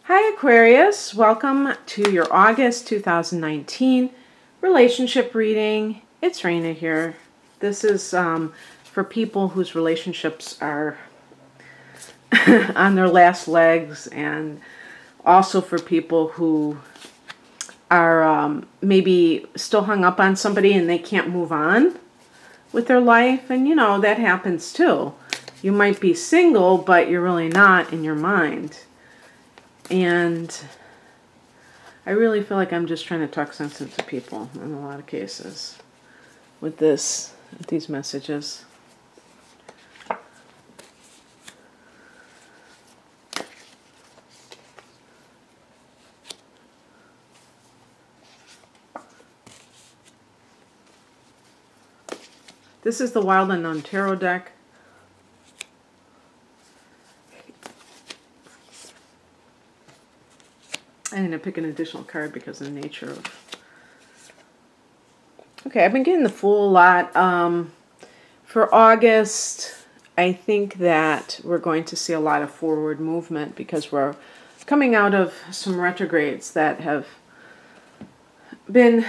Hi Aquarius, welcome to your August 2019 relationship reading. It's Raina here. This is for people whose relationships are on their last legs, and also for people who are maybe still hung up on somebody and they can't move on with their life. And you know, that happens too. You might be single, but you're really not in your mind. And I really feel like I'm just trying to talk sense into people in a lot of cases with these messages. This is the Wild Unknown Tarot deck. I'm going to pick an additional card because of the nature of... Okay, I've been getting the Fool a lot. For August, I think that we're going to see a lot of forward movement because we're coming out of some retrogrades that have been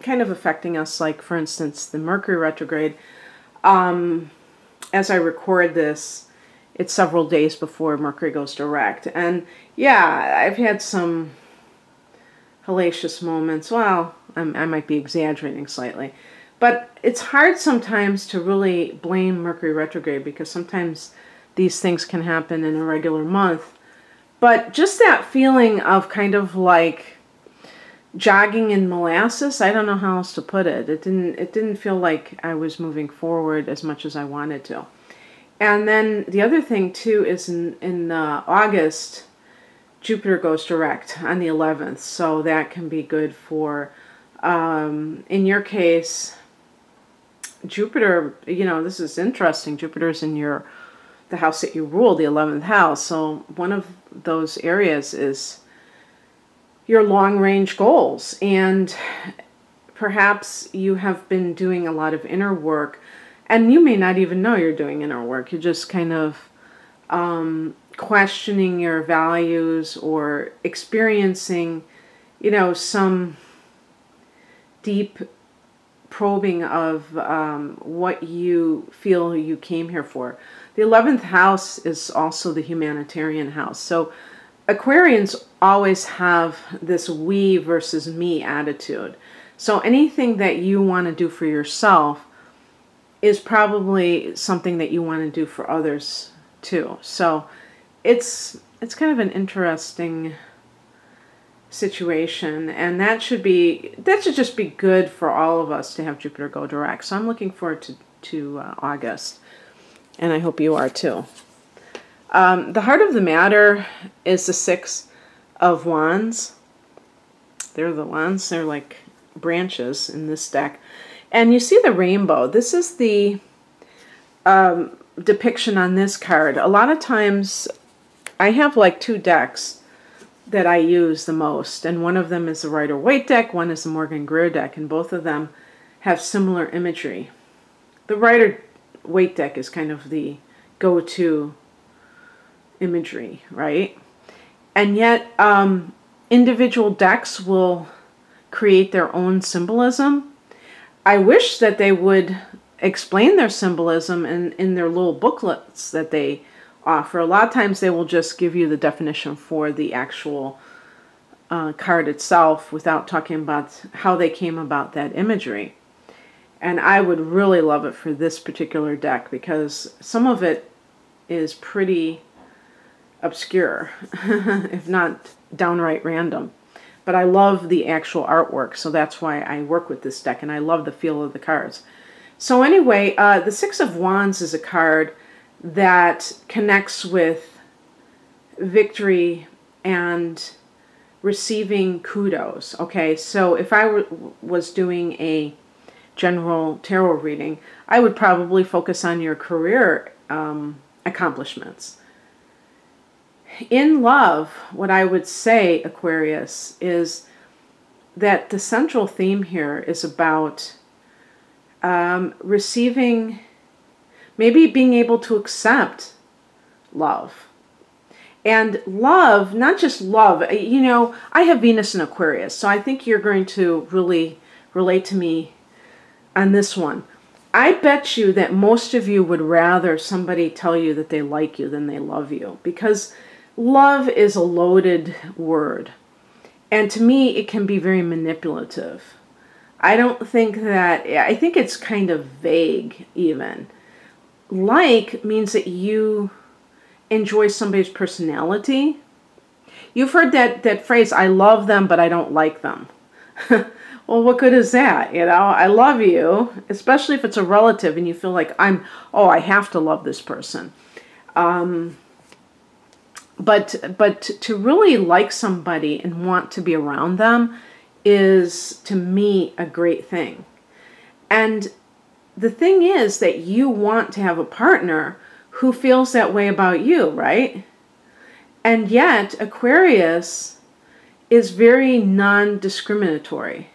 kind of affecting us. Like, for instance, the Mercury retrograde. As I record this, it's several days before Mercury goes direct. And yeah, I've had some hellacious moments. Well, I might be exaggerating slightly. But it's hard sometimes to really blame Mercury retrograde because sometimes these things can happen in a regular month. But just that feeling of kind of like jogging in molasses, I don't know how else to put it. It didn't feel like I was moving forward as much as I wanted to. And then the other thing too is in August, Jupiter goes direct on the 11th, so that can be good for, in your case, Jupiter, you know, this is interesting. Jupiter's in the house that you rule, the 11th house. So one of those areas is your long-range goals, and perhaps you have been doing a lot of inner work. And you may not even know you're doing inner work. You're just kind of questioning your values or experiencing, you know, some deep probing of what you feel you came here for. The 11th house is also the humanitarian house. So Aquarians always have this we versus me attitude. So anything that you want to do for yourself is probably something that you want to do for others too. So it's kind of an interesting situation, and that should just be good for all of us to have Jupiter go direct. So I'm looking forward to August, and I hope you are too. The heart of the matter is the Six of Wands. They're the wands. They're like branches in this deck. And you see the rainbow. This is the depiction on this card. A lot of times I have like two decks that I use the most. And one of them is the Rider-Waite deck. One is the Morgan Greer deck. And both of them have similar imagery. The Rider-Waite deck is kind of the go-to imagery, right? And yet individual decks will create their own symbolism. I wish that they would explain their symbolism in their little booklets that they offer. A lot of times they will just give you the definition for the actual card itself without talking about how they came about that imagery. And I would really love it for this particular deck because some of it is pretty obscure, if not downright random. But I love the actual artwork, so that's why I work with this deck, and I love the feel of the cards. So anyway, the Six of Wands is a card that connects with victory and receiving kudos. Okay, so if I was doing a general tarot reading, I would probably focus on your career accomplishments. In love, what I would say, Aquarius, is that the central theme here is about receiving, maybe being able to accept love. And love, not just love, you know, I have Venus in Aquarius, so I think you're going to really relate to me on this one. I bet you that most of you would rather somebody tell you that they like you than they love you, because love is a loaded word. And to me, it can be very manipulative. I don't think that, I think it's kind of vague even. Like means that you enjoy somebody's personality. You've heard that phrase, I love them, but I don't like them. Well, what good is that? You know, I love you, especially if it's a relative and you feel like I have to love this person. But to really like somebody and want to be around them is, to me, a great thing. And the thing is that you want to have a partner who feels that way about you, right? And yet, Aquarius is very non-discriminatory.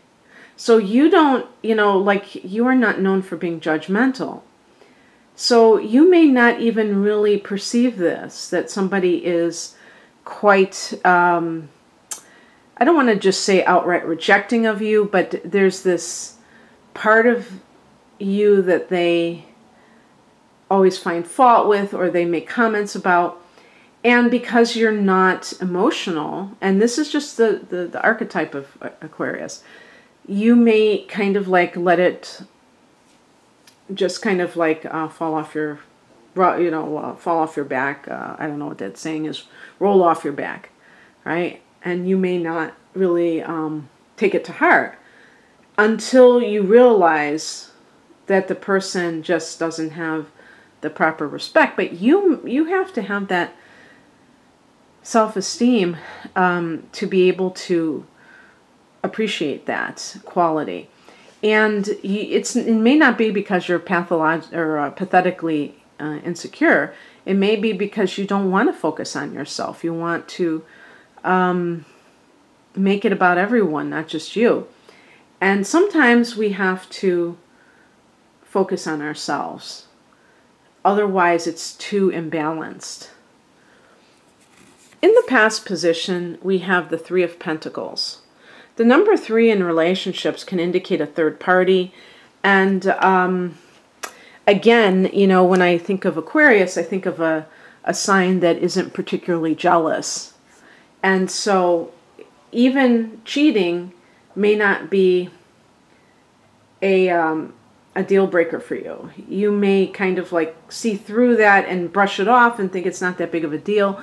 So you don't, you know, like, you are not known for being judgmental. So you may not even really perceive this, that somebody is quite, I don't want to just say outright rejecting of you, but there's this part of you that they always find fault with, or they make comments about. And because you're not emotional, and this is just the archetype of Aquarius, you may kind of like let it just kind of like fall off your, you know, fall off your back. I don't know what that saying is. Roll off your back, right? And you may not really take it to heart until you realize that the person just doesn't have the proper respect. But you have to have that self-esteem to be able to appreciate that quality. And it may not be because you're pathetically insecure. It may be because you don't want to focus on yourself. You want to make it about everyone, not just you. And sometimes we have to focus on ourselves. Otherwise, it's too imbalanced. In the past position, we have the Three of Pentacles. The number 3 in relationships can indicate a third party. And again, you know, when I think of Aquarius, I think of a sign that isn't particularly jealous. And so even cheating may not be a deal breaker for you. You may kind of like see through that and brush it off and think it's not that big of a deal.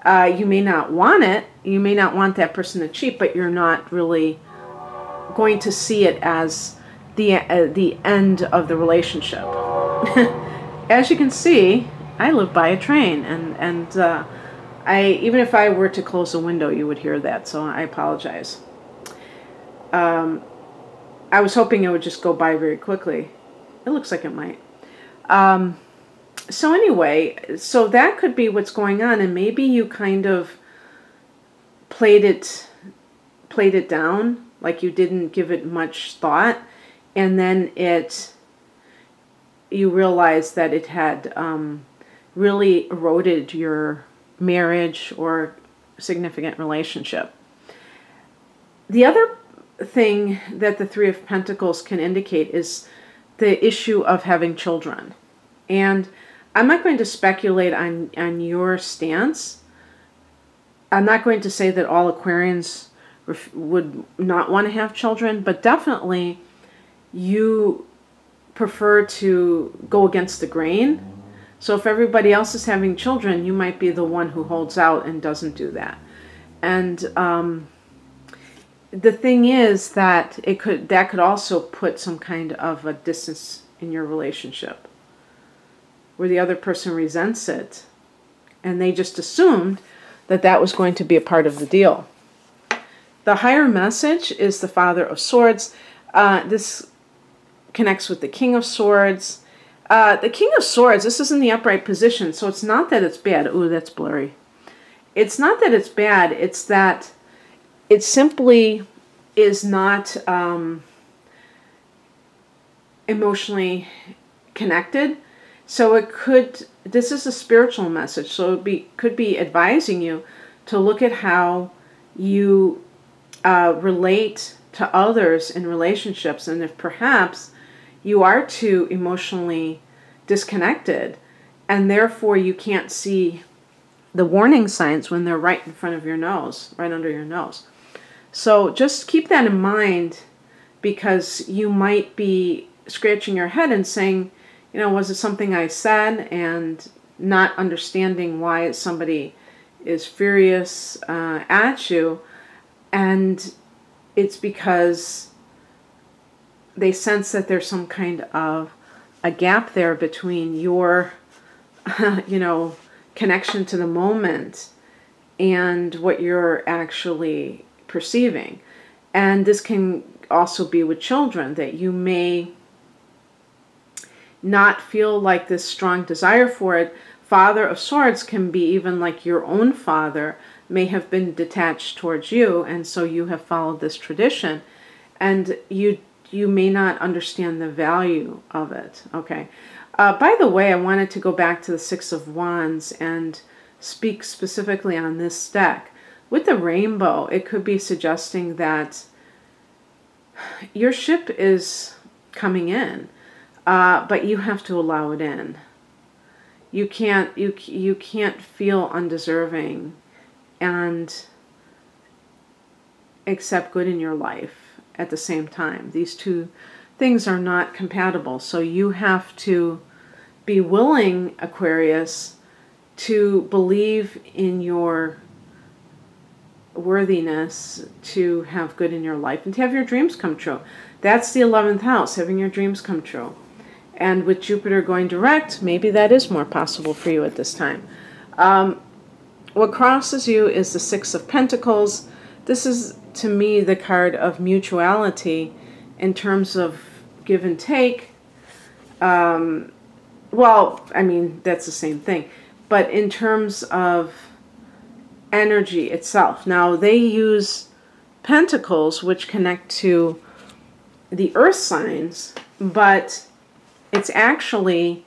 You may not want it. You may not want that person to cheat, but you're not really going to see it as the end of the relationship. As you can see, I live by a train, and even if I were to close a window, you would hear that. So I apologize. I was hoping it would just go by very quickly. It looks like it might. So anyway, so that could be what's going on, and maybe you kind of played it down, like you didn't give it much thought, and then you realized that it had really eroded your marriage or significant relationship. The other thing that the Three of Pentacles can indicate is the issue of having children. And I'm not going to speculate on your stance. I'm not going to say that all Aquarians would not want to have children, but definitely you prefer to go against the grain. So if everybody else is having children, you might be the one who holds out and doesn't do that. And the thing is that that could also put some kind of a distance in your relationship, where the other person resents it, and they just assumed that that was going to be a part of the deal. The higher message is the Father of Swords. This connects with the King of Swords. The King of Swords, this is in the upright position, so it's not that it's bad. Ooh, that's blurry. It's not that it's bad, it's that it simply is not emotionally connected. So this is a spiritual message, so could be advising you to look at how you relate to others in relationships, and if perhaps you are too emotionally disconnected, and therefore you can't see the warning signs when they're right in front of your nose, right under your nose. So just keep that in mind, because you might be scratching your head and saying, was it something I said, and not understanding why somebody is furious at you, and it's because they sense that there's some kind of a gap there between your, connection to the moment and what you're actually perceiving. And this can also be with children, that you may not feel like this strong desire for it. Father of Swords can be even like your own father may have been detached towards you, and so you have followed this tradition, and you may not understand the value of it. Okay. By the way, I wanted to go back to the Six of Wands and speak specifically on this deck. With the rainbow, it could be suggesting that your ship is coming in, but you have to allow it in. You can't feel undeserving and accept good in your life at the same time. These two things are not compatible. So you have to be willing, Aquarius, to believe in your worthiness to have good in your life and to have your dreams come true. That's the 11th house, having your dreams come true. And with Jupiter going direct, maybe that is more possible for you at this time. What crosses you is the Six of Pentacles. This is, to me, the card of mutuality in terms of give and take. Well, I mean, that's the same thing. But in terms of energy itself. Now, they use pentacles, which connect to the earth signs, but it's actually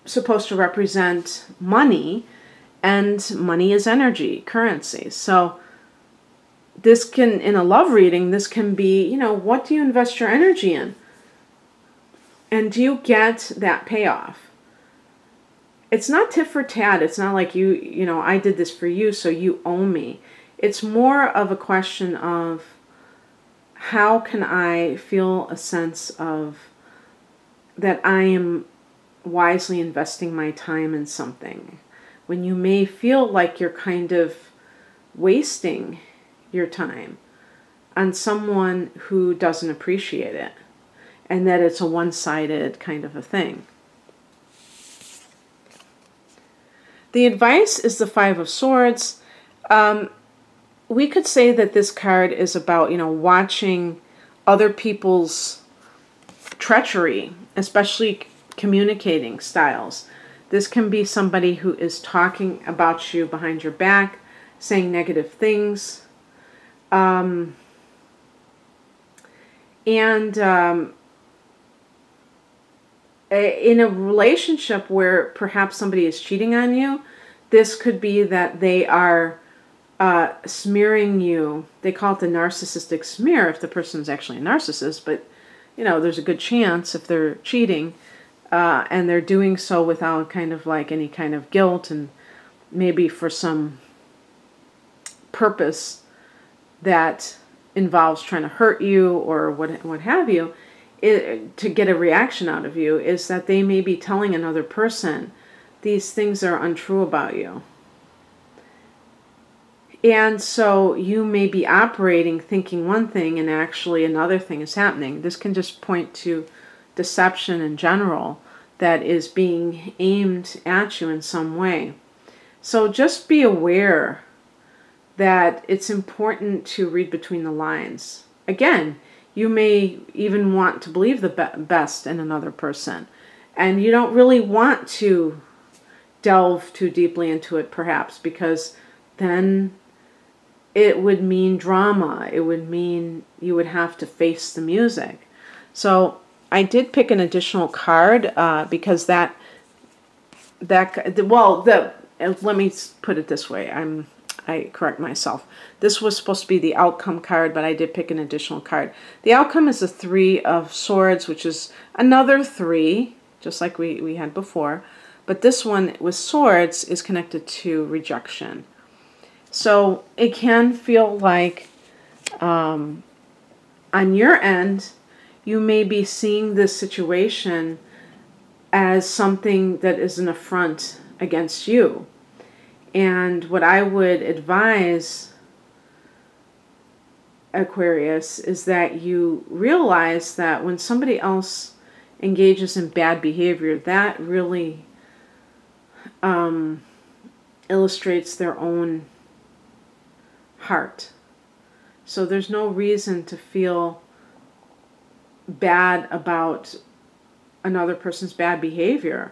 supposed to represent money, and money is energy, currency. So this can, in a love reading, this can be, what do you invest your energy in? And do you get that payoff? It's not tit for tat. It's not like I did this for you, so you owe me. It's more of a question of how can I feel a sense of that I am wisely investing my time in something, when you may feel like you're kind of wasting your time on someone who doesn't appreciate it, and that it's a one-sided kind of a thing. The advice is the Five of Swords. We could say that this card is about, watching other people's treachery, especially communicating styles. This can be somebody who is talking about you behind your back, saying negative things. In a relationship where perhaps somebody is cheating on you, this could be that they are smearing you. They call it the narcissistic smear if the person's actually a narcissist, but there's a good chance if they're cheating and they're doing so without kind of like any kind of guilt, and maybe for some purpose that involves trying to hurt you or what have you, to get a reaction out of you, is that they may be telling another person these things are untrue about you. And so you may be operating thinking one thing and actually another thing is happening. This can just point to deception in general that is being aimed at you in some way. So just be aware that it's important to read between the lines. Again, you may even want to believe the best in another person, and you don't really want to delve too deeply into it, perhaps, because then it would mean drama. It would mean you would have to face the music. So I did pick an additional card because let me put it this way. I correct myself. This was supposed to be the outcome card, but I did pick an additional card. The outcome is the Three of Swords, which is another 3, just like we had before. But this one with swords is connected to rejection. So it can feel like on your end, you may be seeing this situation as something that is an affront against you. And what I would advise, Aquarius, is that you realize that when somebody else engages in bad behavior, that really illustrates their own heart. So there's no reason to feel bad about another person's bad behavior.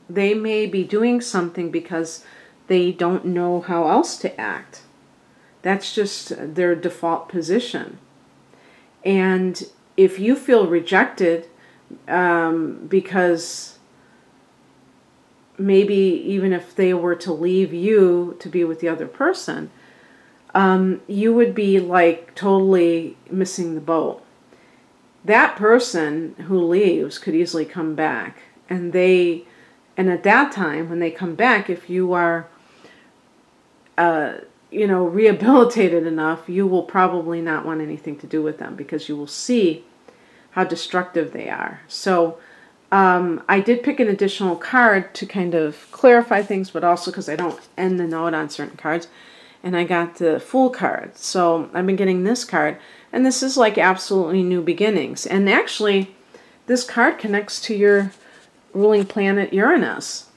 They may be doing something because they don't know how else to act. That's just their default position. And if you feel rejected because maybe even if they were to leave you to be with the other person, you would be like totally missing the boat. That person who leaves could easily come back, and at that time when they come back, if you are rehabilitated enough, you will probably not want anything to do with them because you will see how destructive they are. So I did pick an additional card to kind of clarify things, but also because I don't end the note on certain cards. And I got the Fool card. So I've been getting this card. And this is like absolutely new beginnings. And actually, this card connects to your ruling planet Uranus.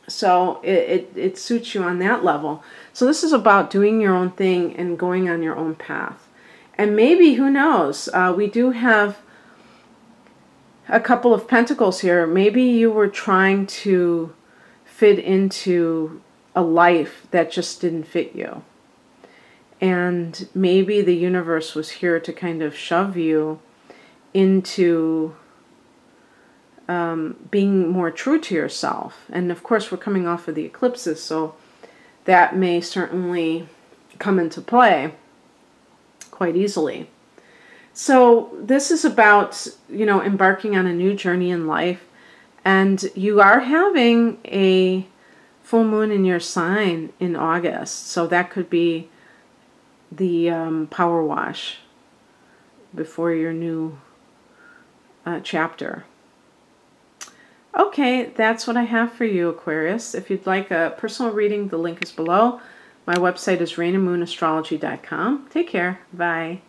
So it suits you on that level. So this is about doing your own thing and going on your own path. And maybe, who knows, we do have a couple of pentacles here. Maybe you were trying to fit into a life that just didn't fit you. And maybe the universe was here to kind of shove you into being more true to yourself. And of course, we're coming off of the eclipses, so that may certainly come into play quite easily. So this is about, embarking on a new journey in life. And you are having a full moon in your sign in August. So that could be the power wash before your new chapter. Okay, that's what I have for you, Aquarius. If you'd like a personal reading, the link is below. My website is rainandmoonastrology.com. Take care. Bye.